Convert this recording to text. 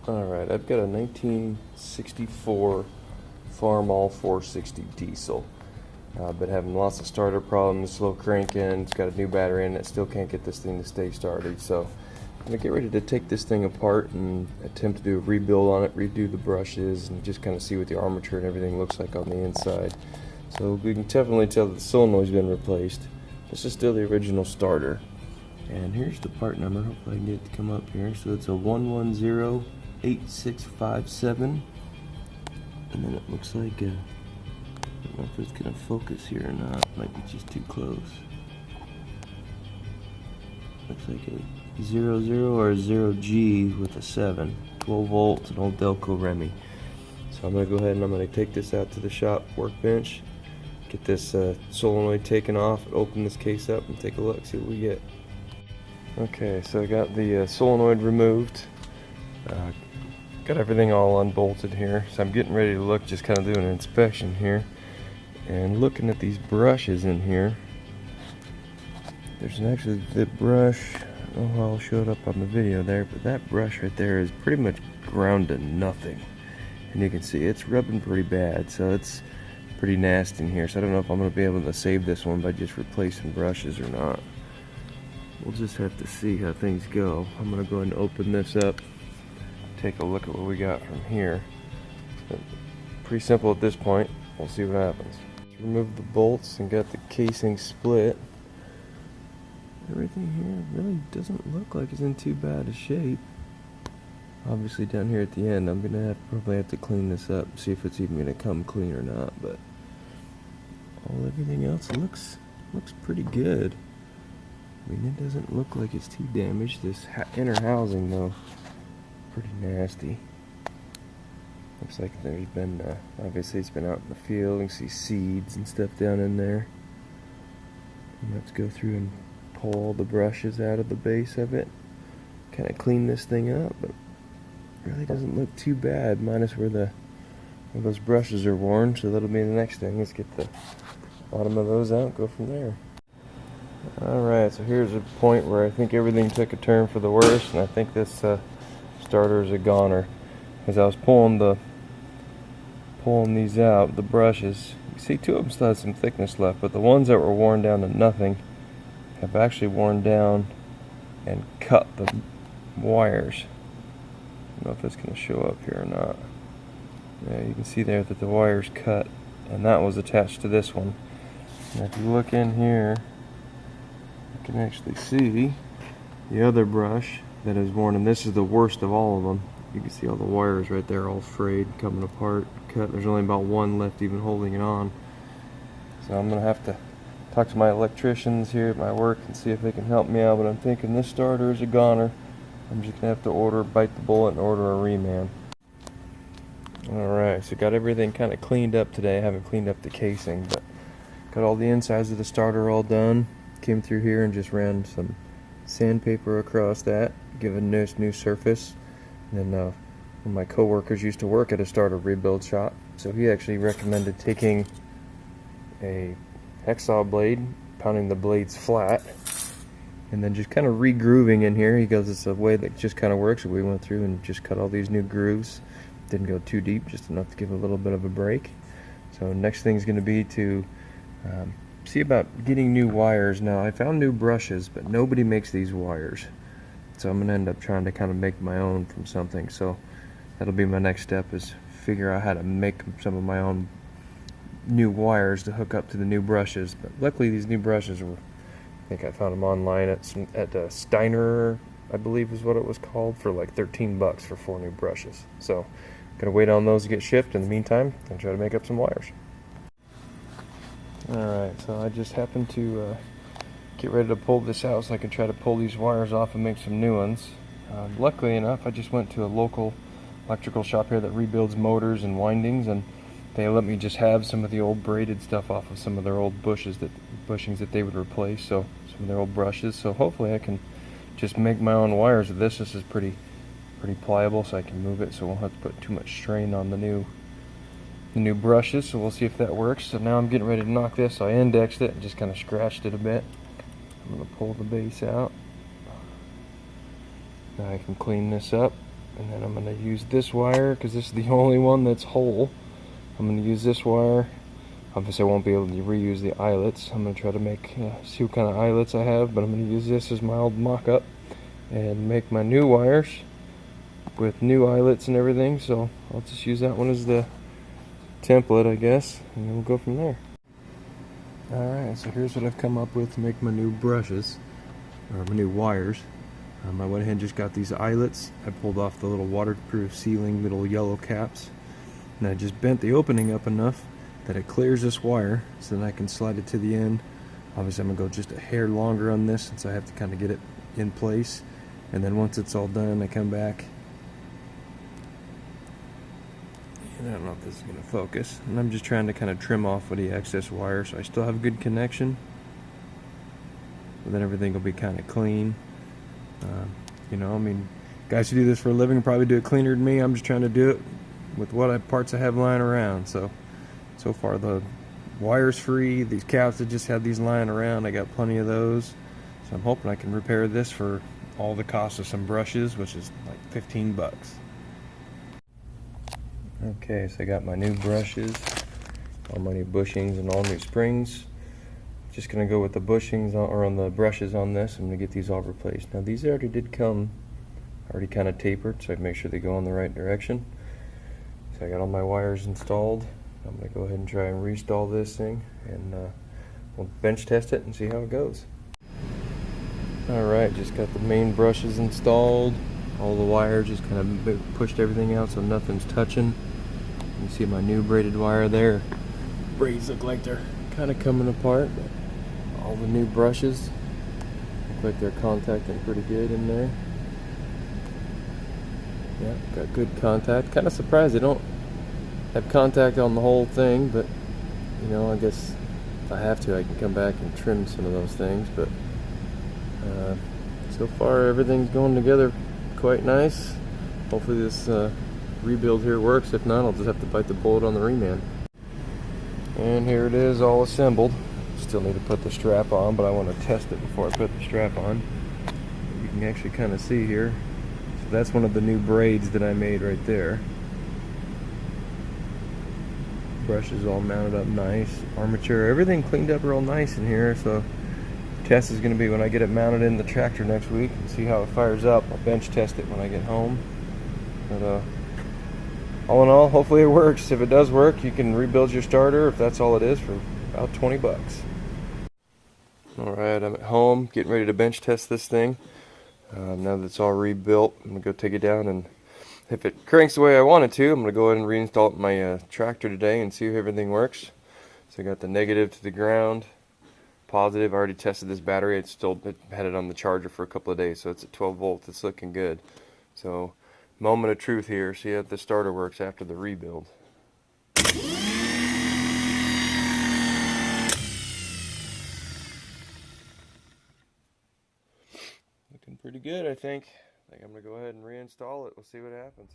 Alright, I've got a 1964 Farmall 460 diesel. I've been having lots of starter problems, slow cranking, it's got a new battery in it, still can't get this thing to stay started. So I'm going to get ready to take this thing apart and attempt to do a rebuild on it, redo the brushes, and just kind of see what the armature and everything looks like on the inside. So we can definitely tell that the solenoid's been replaced. This is still the original starter. And here's the part number, hopefully I can get it to come up here. So it's a 1108657. And then it looks like, I don't know if it's going to focus here or not. Might be just too close. Looks like a 00 or a 0G with a 7. 12 volts, an old Delco Remy. So I'm going to go ahead and I'm going to take this out to the shop workbench, get this solenoid taken off, open this case up and take a look, see what we get. Okay, so I got the solenoid removed. Got everything all unbolted here, so I'm getting ready to look, just kind of doing an inspection here and looking at these brushes in here. There's actually the brush, I don't know how I'll show it up on the video there, but that brush right there is pretty much ground to nothing, and you can see it's rubbing pretty bad, so it's pretty nasty in here. So I don't know if I'm going to be able to save this one by just replacing brushes or not. We'll just have to see how things go. I'm going to go ahead and open this up, take a look at what we got from here. Pretty simple at this point. We'll see what happens. Remove the bolts and got the casing split. Everything here really doesn't look like it's in too bad a shape. Obviously down here at the end I'm going to probably have to clean this up, see if it's even going to come clean or not, but everything else looks pretty good. I mean, it doesn't look like it's too damaged. This inner housing, though, pretty nasty. Looks like there's been, obviously it's been out in the field. You can see seeds and stuff down in there. Let's go through and pull all the brushes out of the base of it. Kind of clean this thing up, but it really doesn't look too bad, minus where those brushes are worn. So that'll be the next thing. Let's get the bottom of those out and go from there. Alright, so here's a point where I think everything took a turn for the worse, and I think this starter is a goner. As I was pulling these out, the brushes, you see two of them still have some thickness left, but the ones that were worn down to nothing have actually worn down and cut the wires. I don't know if it's going to show up here or not. Yeah, you can see there that the wire's cut, and that was attached to this one. And if you look in here, you can actually see the other brush that is worn, and this is the worst of all of them. You can see all the wires right there all frayed, coming apart, cut. There's only about one left even holding it on. So I'm going to have to talk to my electricians here at my work and see if they can help me out, but I'm thinking this starter is a goner. I'm just going to have to bite the bullet and order a reman. Alright, so got everything kind of cleaned up today. I haven't cleaned up the casing, but got all the insides of the starter all done. Came through here and just ran some sandpaper across that, give a nice new surface. And then one of my coworkers used to work at a starter rebuild shop, so he actually recommended taking a hacksaw blade, pounding the blades flat, and then just kind of re-grooving in here. He goes, it's a way that just kind of works. So we went through and just cut all these new grooves. Didn't go too deep, just enough to give a little bit of a break. So next thing is going to be to see about getting new wires. Now I found new brushes, but nobody makes these wires, so I'm gonna end up trying to kind of make my own from something. So that'll be my next step, is figure out how to make some of my own new wires to hook up to the new brushes. But luckily these new brushes were, I think I found them online at Steiner, I believe is what it was called, for like 13 bucks for 4 new brushes. So gonna wait on those to get shipped. In the meantime, I'm gonna try to make up some wires. Alright, so I just happened to get ready to pull this out so I can try to pull these wires off and make some new ones. Luckily enough, I just went to a local electrical shop here that rebuilds motors and windings, and they let me just have some of the old braided stuff off of some of their old bushings that they would replace, so some of their old brushes. So hopefully I can just make my own wires with this. This is pretty pliable, so I can move it, so I won't have to put too much strain on the new brushes. So we'll see if that works. So now I'm getting ready to knock this. So I indexed it and just kind of scratched it a bit. I'm going to pull the base out. Now I can clean this up And then I'm going to use this wire because this is the only one that's whole. I'm going to use this wire. Obviously I won't be able to reuse the eyelets. I'm going to try to make, see what kind of eyelets I have, but I'm going to use this as my old mock-up and make my new wires with new eyelets and everything. So I'll just use that one as the template, I guess, and then we'll go from there. Alright, so here's what I've come up with to make my new brushes, or my new wires. I went ahead and just got these eyelets. I pulled off the little waterproof sealing little yellow caps, and I just bent the opening up enough that it clears this wire so then I can slide it to the end. Obviously I'm going to go just a hair longer on this since I have to kind of get it in place, and then once it's all done I come back, and I don't know if this is going to focus, and I'm just trying to kind of trim off the excess wire so I still have a good connection, but then everything will be kind of clean. You know, I mean, guys who do this for a living probably do it cleaner than me. I'm just trying to do it with what parts I have lying around. So far the wire's free. These caps that just had these lying around, I got plenty of those. So I'm hoping I can repair this for all the cost of some brushes, which is like 15 bucks. Okay, so I got my new brushes, all my new bushings and all new springs. Just gonna go with the bushings on the brushes on this. I'm gonna get these all replaced. Now these already did come already kind of tapered, so I make sure they go in the right direction. So I got all my wires installed. I'm gonna go ahead and try and reinstall this thing, and we'll bench test it and see how it goes. Alright, just got the main brushes installed. All the wires, just kind of pushed everything out so nothing's touching. You see my new braided wire there. Braids look like they're kind of coming apart, but all the new brushes look like they're contacting pretty good in there. Yeah, got good contact. Kind of surprised they don't have contact on the whole thing, but you know, I guess if I have to, I can come back and trim some of those things. But so far everything's going together quite nice. Hopefully this rebuild here works. If not, I'll just have to bite the bullet on the reman. And here it is, all assembled. Still need to put the strap on, but I want to test it before I put the strap on. You can actually kind of see here. So that's one of the new braids that I made right there. Brush is all mounted up nice. Armature, everything cleaned up real nice in here. So the test is going to be when I get it mounted in the tractor next week and see how it fires up. I'll bench test it when I get home. But all in all, hopefully it works. If it does work, you can rebuild your starter, if that's all it is, for about 20 bucks. Alright, I'm at home getting ready to bench test this thing. Now that it's all rebuilt, I'm going to go take it down, and if it cranks the way I want it to, I'm going to go ahead and reinstall it in my tractor today and see if everything works. So I got the negative to the ground, positive. I already tested this battery. It had it on the charger for a couple of days, so it's at 12 volts. It's looking good. So moment of truth here. See if the starter works after the rebuild. Looking pretty good, I think. I'm going to go ahead and reinstall it. We'll see what happens.